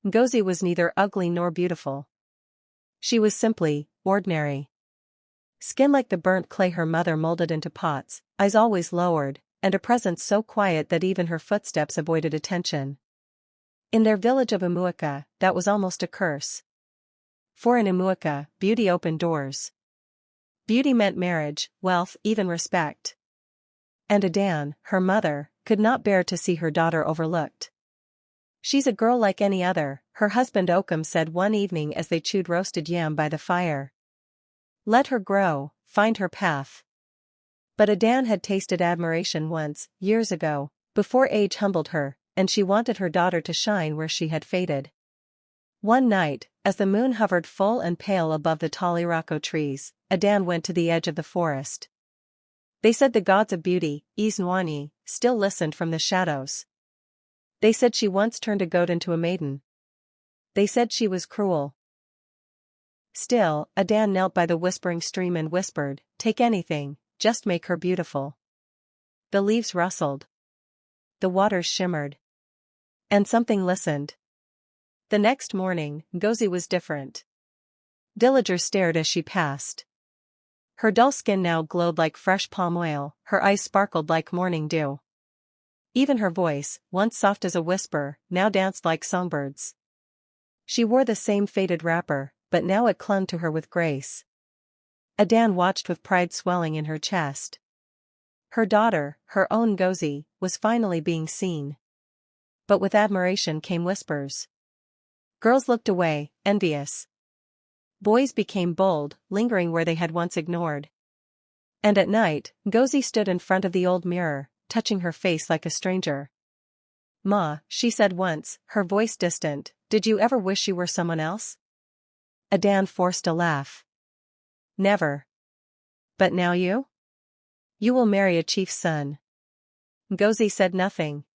Ngozi was neither ugly nor beautiful. She was simply ordinary. Skin like the burnt clay her mother molded into pots, eyes always lowered, and a presence so quiet that even her footsteps avoided attention. In their village of Umuaka, that was almost a curse. For in Umuaka, beauty opened doors. Beauty meant marriage, wealth, even respect. And Adan, her mother, could not bear to see her daughter overlooked. "She's a girl like any other," her husband Okum said one evening as they chewed roasted yam by the fire. "Let her grow, find her path." But Adan had tasted admiration once, years ago, before age humbled her, and she wanted her daughter to shine where she had faded. One night, as the moon hovered full and pale above the tall irako trees, Adan went to the edge of the forest. They said the gods of beauty, Ngozi, still listened from the shadows. They said she once turned a goat into a maiden. They said she was cruel. Still, Adan knelt by the whispering stream and whispered, "Take anything, just make her beautiful." The leaves rustled. The waters shimmered. And something listened. The next morning, Ngozi was different. Villagers stared as she passed. Her dull skin now glowed like fresh palm oil, her eyes sparkled like morning dew. Even her voice, once soft as a whisper, now danced like songbirds. She wore the same faded wrapper, but now it clung to her with grace. Adan watched with pride swelling in her chest. Her daughter, her own Ngozi, was finally being seen. But with admiration came whispers. Girls looked away, envious. Boys became bold, lingering where they had once ignored. And at night, Ngozi stood in front of the old mirror, touching her face like a stranger. "Ma," she said once, her voice distant, "did you ever wish you were someone else?" Adan forced a laugh. "Never. But now you? You will marry a chief's son." Ngozi said nothing.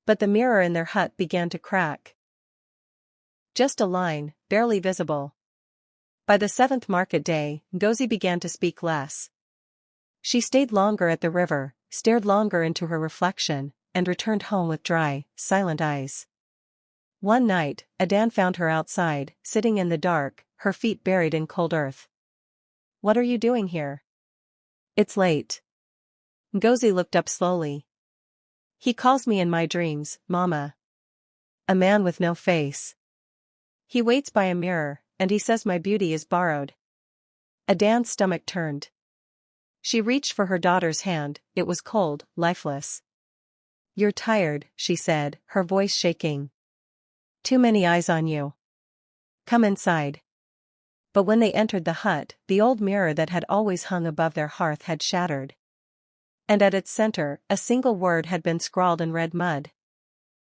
But the mirror in their hut began to crack. Just a line, barely visible. By the 7th market day, Ngozi began to speak less. She stayed longer at the river, stared longer into her reflection, and returned home with dry, silent eyes. One night, Adan found her outside, sitting in the dark, her feet buried in cold earth. "What are you doing here?" "It's late." Ngozi looked up slowly. "He calls me in my dreams, Mama. A man with no face. He waits by a mirror, and he says my beauty is borrowed." Adan's stomach turned. She reached for her daughter's hand, it was cold, lifeless. "You're tired," she said, her voice shaking. "Too many eyes on you. Come inside." But when they entered the hut, the old mirror that had always hung above their hearth had shattered. And at its center, a single word had been scrawled in red mud.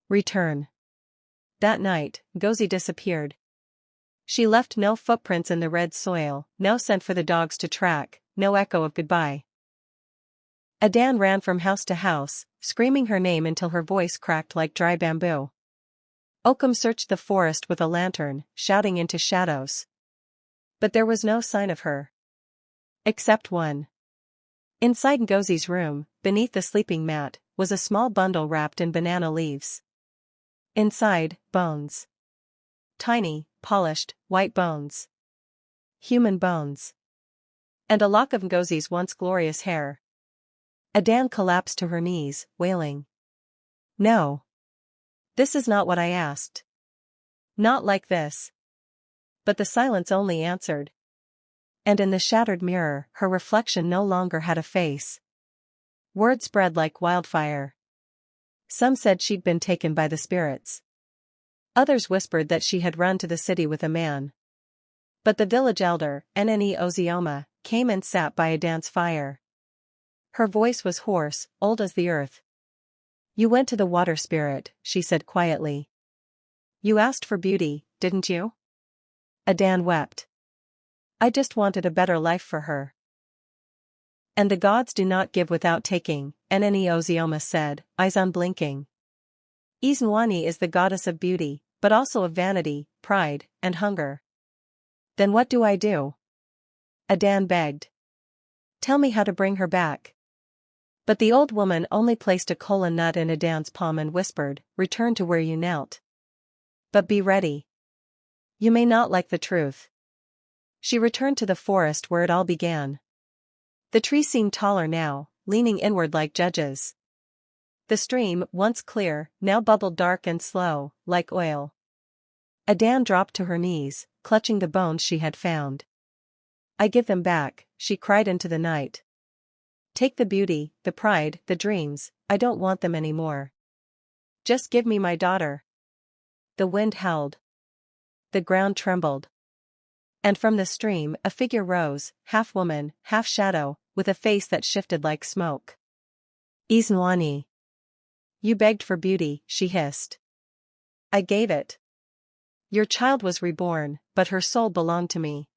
"Return." That night, Ngozi disappeared. She left no footprints in the red soil, no scent for the dogs to track, no echo of goodbye. Adan ran from house to house, screaming her name until her voice cracked like dry bamboo. Okum searched the forest with a lantern, shouting into shadows. But there was no sign of her. Except one. Inside Ngozi's room, beneath the sleeping mat, was a small bundle wrapped in banana leaves. Inside, bones. Tiny, polished, white bones. Human bones. And a lock of Ngozi's once glorious hair. Adan collapsed to her knees, wailing. "No. This is not what I asked. Not like this." But the silence only answered. And in the shattered mirror, her reflection no longer had a face. Word spread like wildfire. Some said she'd been taken by the spirits. Others whispered that she had run to the city with a man. But the village elder, Ngozi, came and sat by Adan's fire. Her voice was hoarse, old as the earth. "You went to the water spirit," she said quietly. "You asked for beauty, didn't you?" Adan wept. "I just wanted a better life for her." "And the gods do not give without taking," Ngozi said, eyes unblinking. "Ngozi is the goddess of beauty, but also of vanity, pride, and hunger." "Then what do I do?" Adan begged. "Tell me how to bring her back." But the old woman only placed a kola nut in Adan's palm and whispered, "Return to where you knelt." But be ready. You may not like the truth. She returned to the forest where it all began. The trees seemed taller now, leaning inward like judges. The stream, once clear, now bubbled dark and slow, like oil. Adan dropped to her knees, clutching the bones she had found. I give them back, she cried into the night. Take the beauty, the pride, the dreams, I don't want them anymore. Just give me my daughter. The wind howled. The ground trembled. And from the stream a figure rose, half woman, half shadow, with a face that shifted like smoke. Ngozi. You begged for beauty, she hissed. I gave it. Your child was reborn, but her soul belonged to me.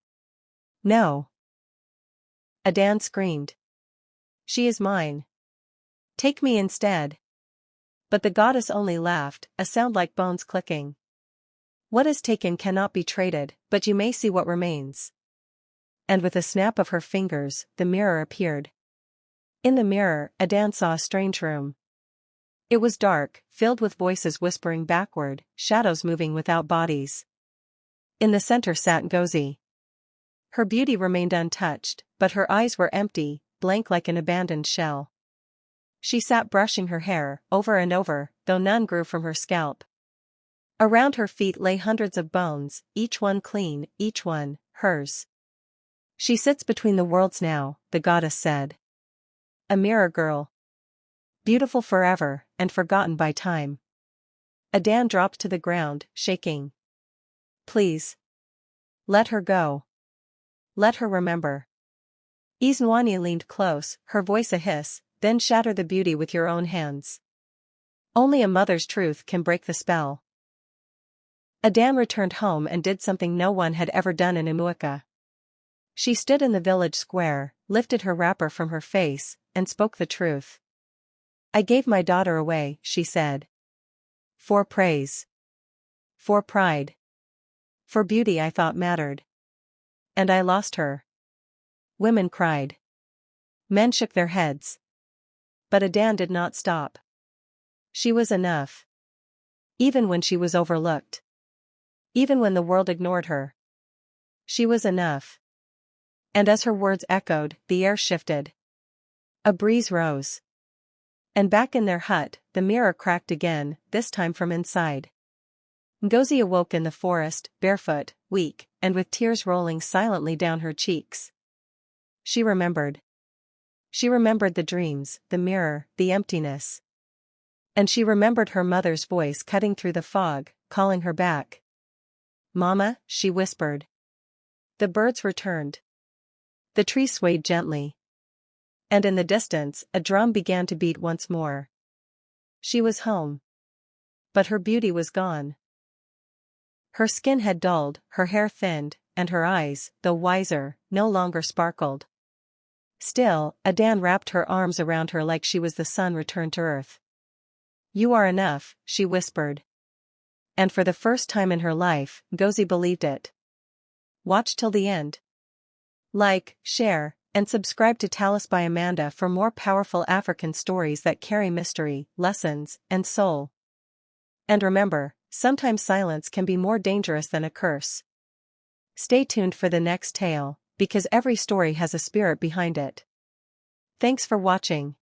No. Adan screamed. She is mine. Take me instead. But the goddess only laughed, a sound like bones clicking. What is taken cannot be traded, but you may see what remains. And with a snap of her fingers, the mirror appeared. In the mirror, Adan saw a strange room. It was dark, filled with voices whispering backward, shadows moving without bodies. In the center sat Ngozi. Her beauty remained untouched, but her eyes were empty, blank like an abandoned shell. She sat brushing her hair, over and over, though none grew from her scalp. Around her feet lay hundreds of bones, each one clean, each one, hers. She sits between the worlds now, the goddess said. A mirror girl. Beautiful forever, and forgotten by time. Adan dropped to the ground, shaking. Please. Let her go. Let her remember. Ngozi leaned close, her voice a hiss, then shatter the beauty with your own hands. Only a mother's truth can break the spell. Adan returned home and did something no one had ever done in Umuaka. She stood in the village square, lifted her wrapper from her face, and spoke the truth. I gave my daughter away, she said. For praise. For pride. For beauty I thought mattered. And I lost her. Women cried. Men shook their heads. But Adan did not stop. She was enough. Even when she was overlooked. Even when the world ignored her. She was enough. And as her words echoed, the air shifted. A breeze rose. And back in their hut, the mirror cracked again, this time from inside. Ngozi awoke in the forest, barefoot, weak, and with tears rolling silently down her cheeks. She remembered. She remembered the dreams, the mirror, the emptiness. And she remembered her mother's voice cutting through the fog, calling her back. Mama, she whispered. The birds returned. The tree swayed gently. And in the distance, a drum began to beat once more. She was home. But her beauty was gone. Her skin had dulled, her hair thinned, and her eyes, though wiser, no longer sparkled. Still, Adan wrapped her arms around her like she was the sun returned to earth. You are enough, she whispered. And for the first time in her life, Ngozi believed it. Watch till the end. Like, share, and subscribe to Talesbyamanda for more powerful African stories that carry mystery, lessons, and soul. And remember, sometimes silence can be more dangerous than a curse. Stay tuned for the next tale, because every story has a spirit behind it. Thanks for watching.